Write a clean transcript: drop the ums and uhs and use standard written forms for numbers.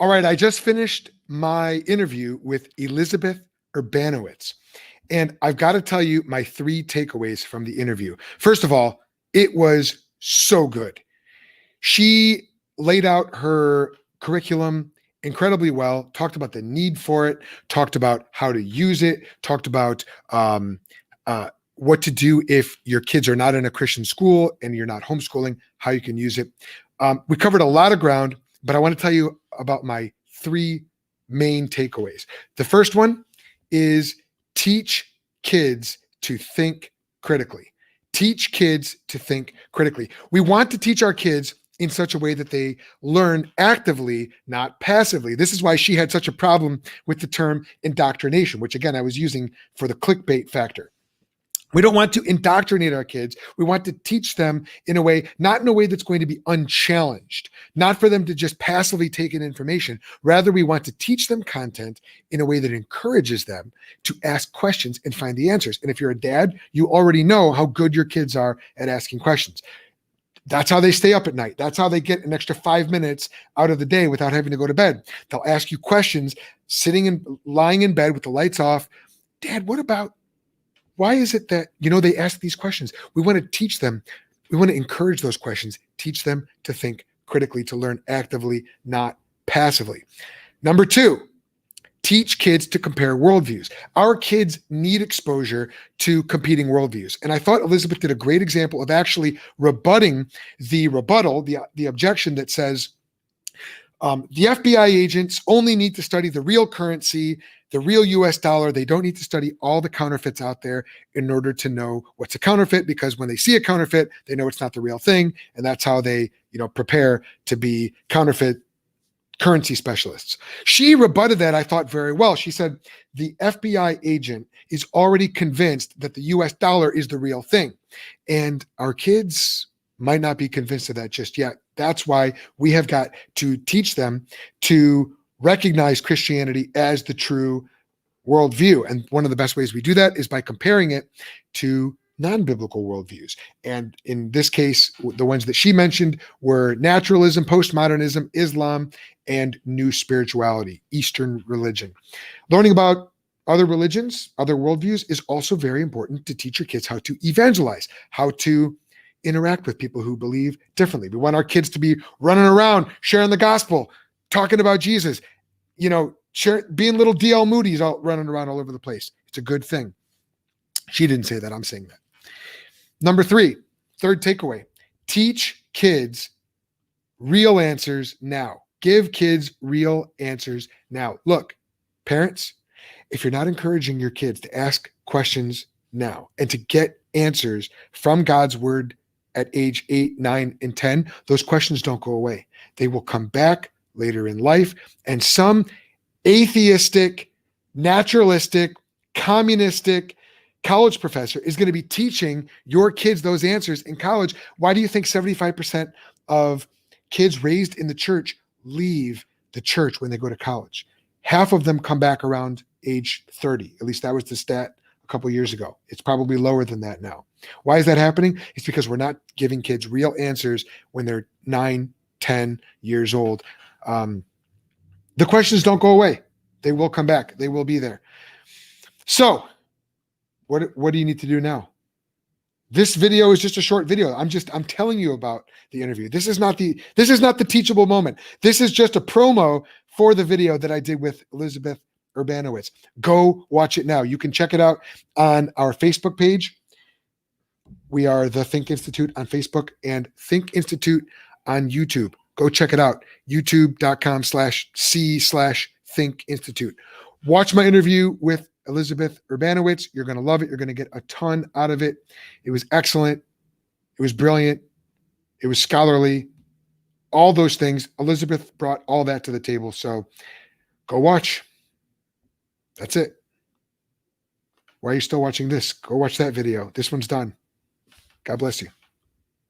All right, I just finished my interview with Elizabeth Urbanowicz, and I've got to tell you my 3 takeaways from the interview. First of all, it was so good. She laid out her curriculum incredibly well, talked about the need for it, talked about how to use it, talked about what to do if your kids are not in a Christian school and you're not homeschooling, how you can use it. We covered a lot of ground, but I want to tell you about my 3 main takeaways. The first one is teach kids to think critically. Teach kids to think critically. We want to teach our kids in such a way that they learn actively, not passively. This is why she had such a problem with the term indoctrination, which again, I was using for the clickbait factor. We don't want to indoctrinate our kids. We want to teach them in a way, not in a way that's going to be unchallenged, not for them to just passively take in information. Rather, we want to teach them content in a way that encourages them to ask questions and find the answers. And if you're a dad, you already know how good your kids are at asking questions. That's how they stay up at night. That's how they get an extra 5 minutes out of the day without having to go to bed. They'll ask you questions, lying in bed with the lights off. Dad, what about, why is it that, they ask these questions? We want to teach them. We want to encourage those questions, teach them to think critically, to learn actively, not passively. Number 2, teach kids to compare worldviews. Our kids need exposure to competing worldviews. And I thought Elizabeth did a great example of actually rebutting the objection that says, the FBI agents only need to study the real currency, the real US dollar. They don't need to study all the counterfeits out there in order to know what's a counterfeit, because when they see a counterfeit, they know it's not the real thing. And that's how they, prepare to be counterfeit currency specialists. She rebutted that, I thought, very well. She said, the FBI agent is already convinced that the US dollar is the real thing. And our kids might not be convinced of that just yet. That's why we have got to teach them to recognize Christianity as the true worldview. And one of the best ways we do that is by comparing it to non-biblical worldviews. And in this case, the ones that she mentioned were naturalism, postmodernism, Islam, and new spirituality, Eastern religion. Learning about other religions, other worldviews is also very important to teach your kids how to evangelize, how to interact with people who believe differently. We want our kids to be running around, sharing the gospel, talking about Jesus, being little D.L. Moody's running around all over the place. It's a good thing. She didn't say that. I'm saying that. Number 3, third takeaway, teach kids real answers now. Give kids real answers now. Look, parents, if you're not encouraging your kids to ask questions now and to get answers from God's word at age 8, 9, and 10, those questions don't go away. They will come back later in life. And some atheistic, naturalistic, communistic college professor is going to be teaching your kids those answers in college. Why do you think 75% of kids raised in the church leave the church when they go to college? Half of them come back around age 30. At least that was the stat a couple of years ago. It's probably lower than that now. Why is that happening? It's because we're not giving kids real answers when they're 9, 10 years old. The questions don't go away. They will come back. They will be there. So what do you need to do now? This video is just a short video. I'm telling you about the interview. This is not the teachable moment. This is just a promo for the video that I did with Elizabeth Urbanowicz. Go watch it now. You can check it out on our Facebook page. We are the Think Institute on Facebook and Think Institute on YouTube. Go check it out. youtube.com/c/Think Institute. Watch my interview with Elizabeth Urbanowicz. You're going to love it. You're going to get a ton out of it. It was excellent. It was brilliant. It was scholarly. All those things. Elizabeth brought all that to the table. So go watch. That's it. Why are you still watching this? Go watch that video. This one's done. God bless you.